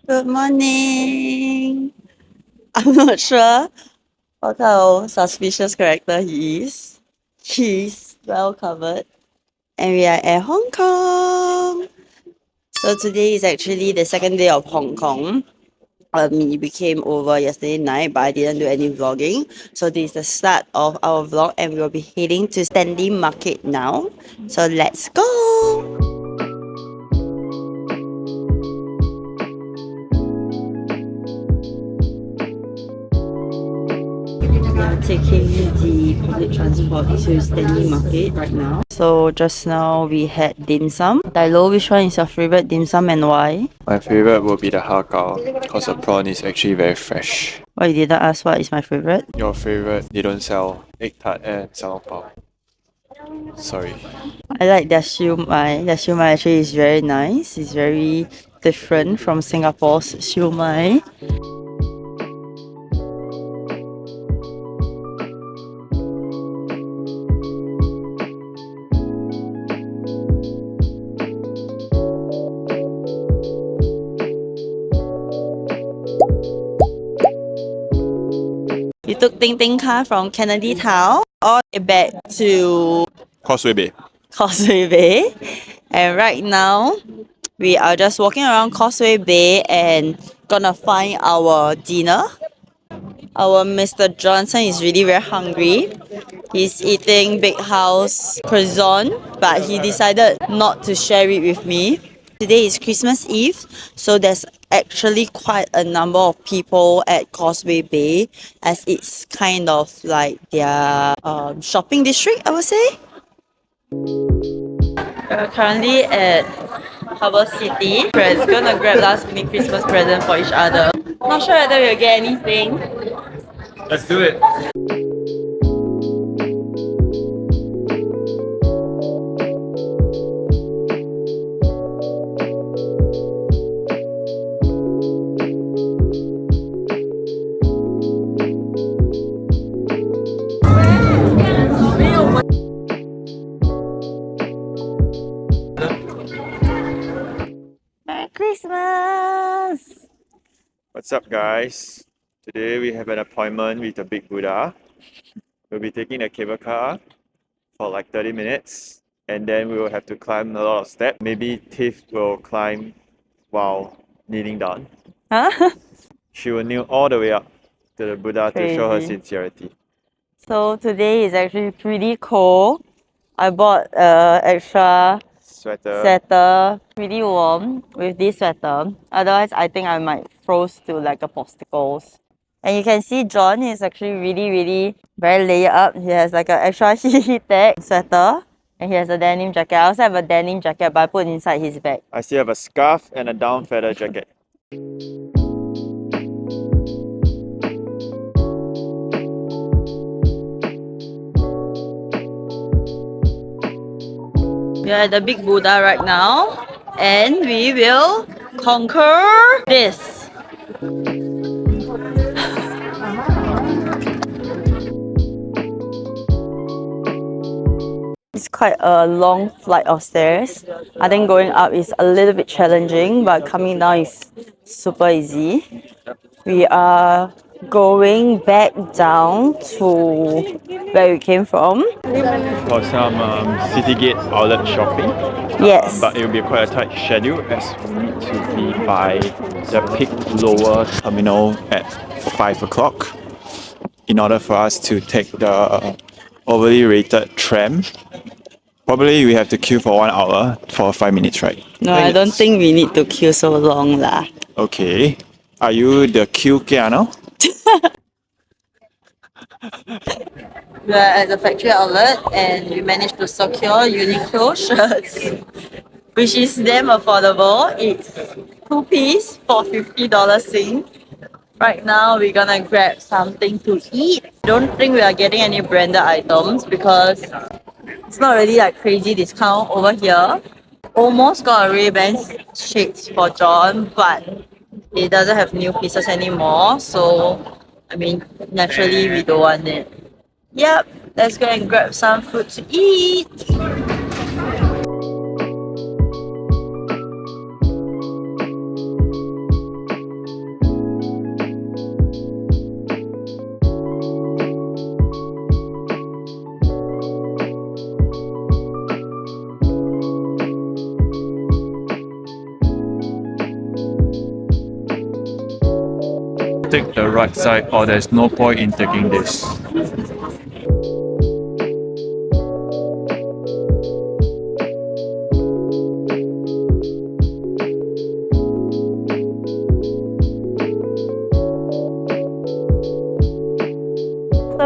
Good morning. I'm not sure what kind of suspicious character he is. He's well covered. And we are at Hong Kong. So today is actually the second day of Hong Kong. We came over yesterday night, but I didn't do any vlogging. So this is the start of our vlog, and we will be heading to Stanley Market now. So let's go! We are taking the public transport to Stanley Market right now. So just now we had dim sum. Dilo, which one is your favorite dim sum and why? My favorite will be the har gow because the prawn is actually very fresh. Why you didn't ask what is my favorite? Your favorite, they don't sell egg tart and xiao long bao. Sorry. I like their siu mai. Their siu mai actually is very nice. It's very different from Singapore's siu mai. We took Ting Ting car from Kennedy Town all the way back to Crossway Bay. Causeway Bay. And right now, we are just walking around Causeway Bay and gonna find our dinner. Our Mr. Johnson is really very hungry. He's eating Big House croissant, but he decided not to share it with me. Today is Christmas Eve, so there's actually quite a number of people at Causeway Bay, as it's kind of like their shopping district, I would say. We're currently at Harbour City. We're gonna grab last minute Christmas present for each other. Not sure whether we'll get anything. Let's do it. Merry Christmas! What's up, guys? Today we have an appointment with the Big Buddha. We'll be taking a cable car for like 30 minutes, and then we will have to climb a lot of steps. Maybe Tiff will climb while kneeling down. Huh? She will kneel all the way up to the Buddha to show her Crazy. sincerity. So today is actually pretty cold. I bought extra sweater, really warm with this sweater. Otherwise, I think I might froze to like a popsicles. And you can see John is actually really very layered up. He has like an extra heat-tech sweater. And he has a denim jacket. I also have a denim jacket, but I put inside his bag. I still have a scarf and a down feather jacket. We are at the Big Buddha right now, and we will conquer this. It's quite a long flight of stairs. I think going up is a little bit challenging, but coming down is super easy. We are going back down to where we came from. For some Citygate outlet shopping. Yes. But it will be quite a tight schedule as we need to be by the peak lower terminal at 5 o'clock in order for us to take the overly rated tram. Probably we have to queue for 1 hour for 5 minutes, right? No, I don't think we need to queue so long lah. Okay. Are you the queue Keanu? We are at the factory outlet and we managed to secure Uniqlo shirts, which is damn affordable. It's 2-piece for $50 Sing. Right now, we're gonna grab something to eat. Don't think we are getting any branded items because it's not really like crazy discount over here. Almost got a Ray-Ban shades for John, but it doesn't have new pieces anymore. So, I mean, naturally we don't want it. Yep, let's go and grab some food to eat. take the right side or there's no point in taking this. So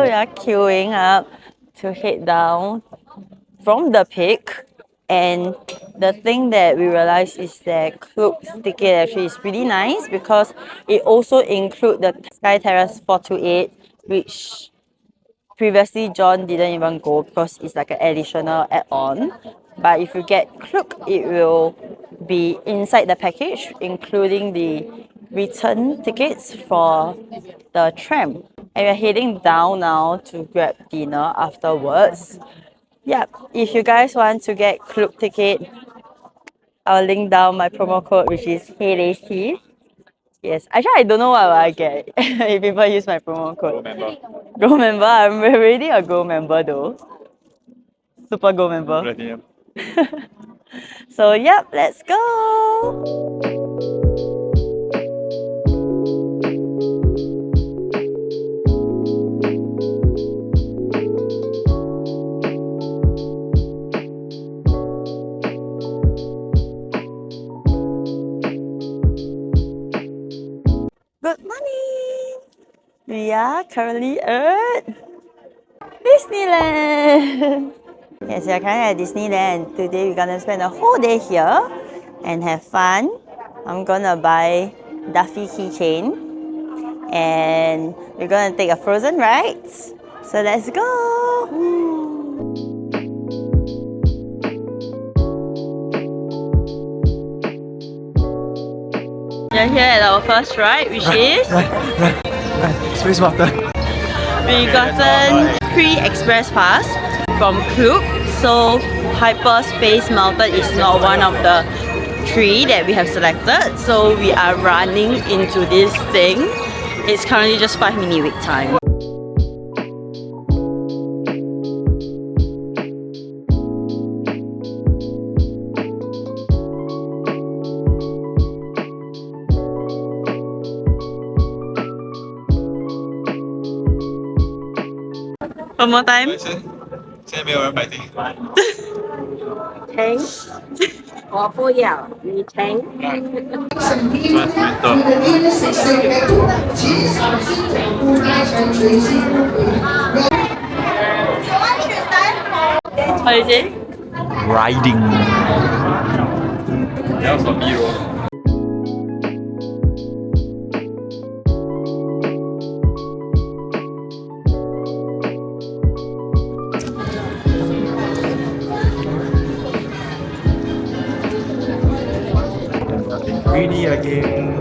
we are queuing up to head down from the peak, and the thing that we realized is that Klook's ticket actually is pretty nice because it also includes the Sky Terrace 428, which previously John didn't even go because it's like an additional add-on. But if you get Klook, it will be inside the package, including the return tickets for the tram. And we're heading down now to grab dinner afterwards. Yeah, if you guys want to get Klook ticket, I'll link down my promo code, which is HEYLAZETIFF. Yes, actually I don't know what I get if people use my promo code. Go member, I'm already a Go member though. Super Go member. Platinum. So yep, let's go. Good morning. We are currently at Disneyland. Yes, we are currently at Disneyland. Today we're gonna spend a whole day here and have fun. I'm gonna buy Duffy keychain and we're gonna take a Frozen ride. So let's go. We're here at our first ride, which is Space Water. we gotten pre-express pass from Klook, so Hyperspace Mountain is not one of the three that we have selected, so we are running into this thing. It's currently just 5-minute wait time. One more time. 现在没有人买订。停，我不要，你停。What is it? Riding. 你要什么 B 罗？ Greedy again.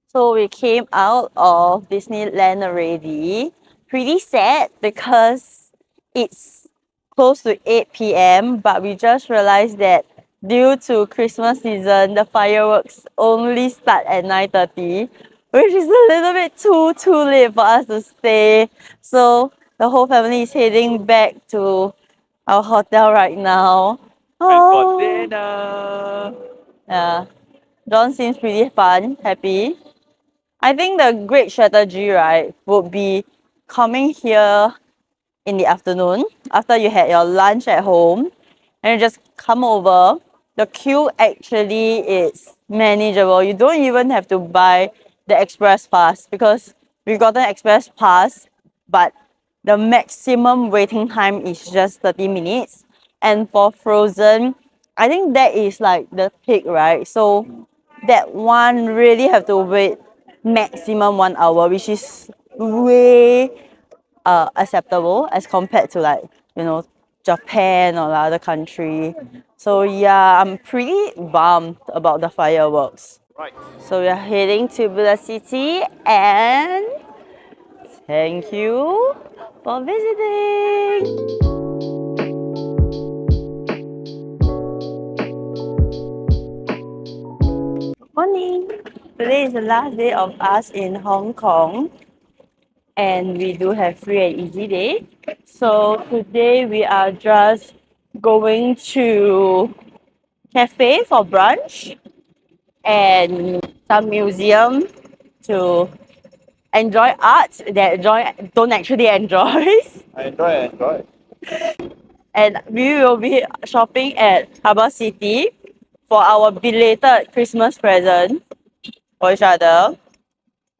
So we came out of Disneyland already. Pretty sad because it's close to 8 p.m. but we just realized that due to Christmas season, the fireworks only start at 9:30, which is a little bit too late for us to stay. So the whole family is heading back to our hotel right now. For dinner. Yeah. John seems pretty fun, happy. I think the great strategy, right, would be coming here in the afternoon after you had your lunch at home and you just come over. The queue actually is manageable. You don't even have to buy the express pass because we got an express pass, but the maximum waiting time is just 30 minutes. And for Frozen, I think that is like the peak, right? So that one really have to wait maximum 1 hour, which is way acceptable as compared to like, you know, Japan or other country. So yeah, I'm pretty bummed about the fireworks. Right. So we are heading to Bula City and thank you for visiting. morning. Today is the last day of us in Hong Kong, and we do have free and easy day. So today we are just going to cafe for brunch and some museum to enjoy art that don't actually enjoy. I enjoy. And we will be shopping at Harbour City for our belated Christmas present for each other,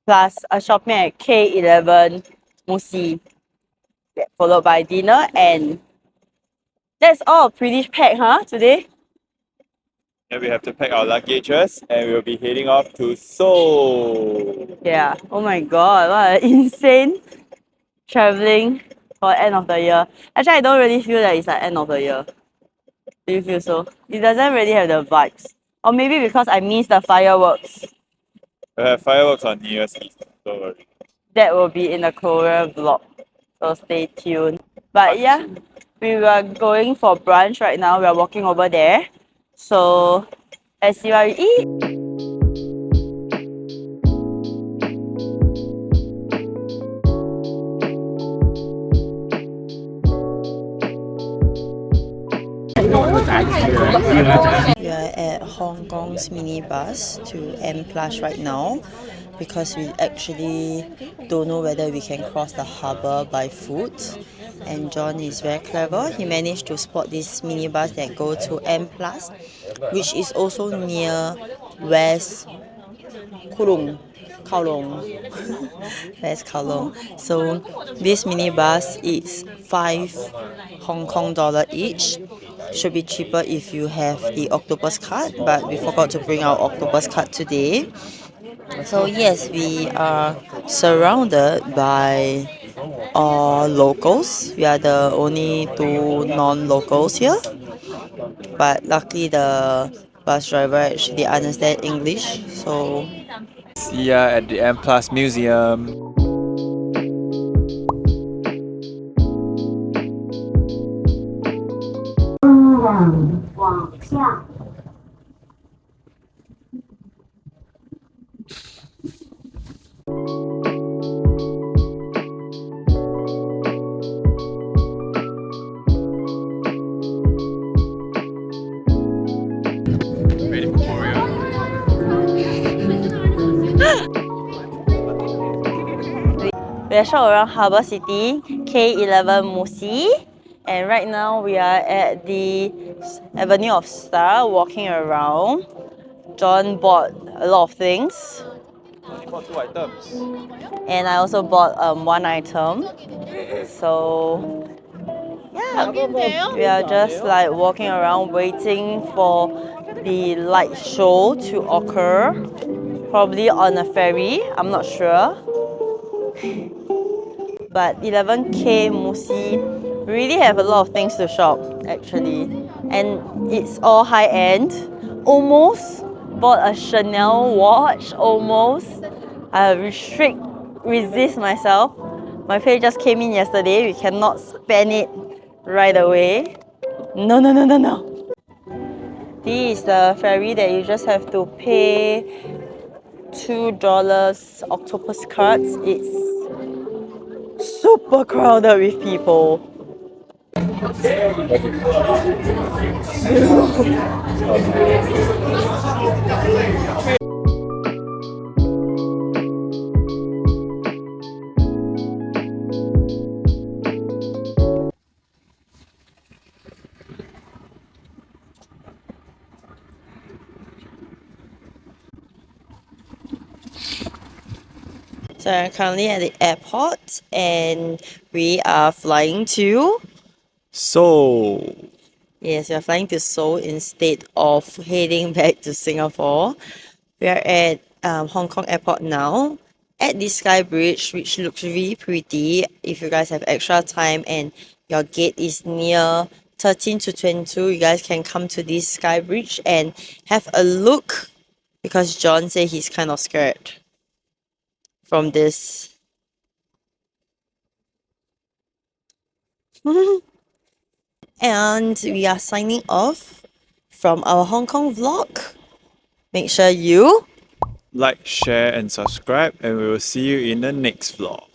plus a shopping at K11 Musi, followed by dinner, and that's all pretty packed, huh, today? Then we have to pack our luggages and we'll be heading off to Seoul. Yeah, oh my god, what an insane traveling for end of the year. Actually, I don't really feel that it's like end of the year. Do you feel so? It doesn't really have the vibes. Or maybe because I miss the fireworks. We'll have fireworks on New Year's Eve, don't worry. That will be in the Korea vlog. So stay tuned. But yeah, we were going for brunch right now. We are walking over there. So let's see what we eat. We are at Hong Kong's minibus to M Plus right now because we actually don't know whether we can cross the harbour by foot. And John is very clever. He managed to spot this minibus that go to M Plus, which is also near West Kowloon. West Kowloon. So this minibus is 5 Hong Kong dollar each. Should be cheaper if you have the octopus card, but we forgot to bring our octopus card today. So yes, we are surrounded by locals. We are the only two non-locals here, but luckily the bus driver actually understands English, so See ya at the M Plus Museum. Ready for Korea. we are shot around Harbour City, K11 Musi, and right now we are at the Avenue of Star walking around. John bought a lot of things, Only bought 2 items. and I also bought one item. So yeah, we are just like walking around waiting for the light show to occur, probably on a ferry, I'm not sure. But 11K Musi really have a lot of things to shop actually, and it's all high end. Almost bought a Chanel watch, almost. I resist myself. My pay just came in yesterday, we cannot spend it right away. No, no, no, no, no. This is the ferry that you just have to pay $2 octopus cards. It's super crowded with people. So I'm currently at the airport and we are flying to... So, Yes, we are flying to Seoul instead of heading back to Singapore. We are at Hong Kong airport now at the Sky Bridge, which looks really pretty. If you guys have extra time and your gate is near 13 to 22, you guys can come to this Sky Bridge and have a look, because John said he's kind of scared from this. And we are signing off from our Hong Kong vlog. Make sure you like, share, and subscribe, and we will see you in the next vlog.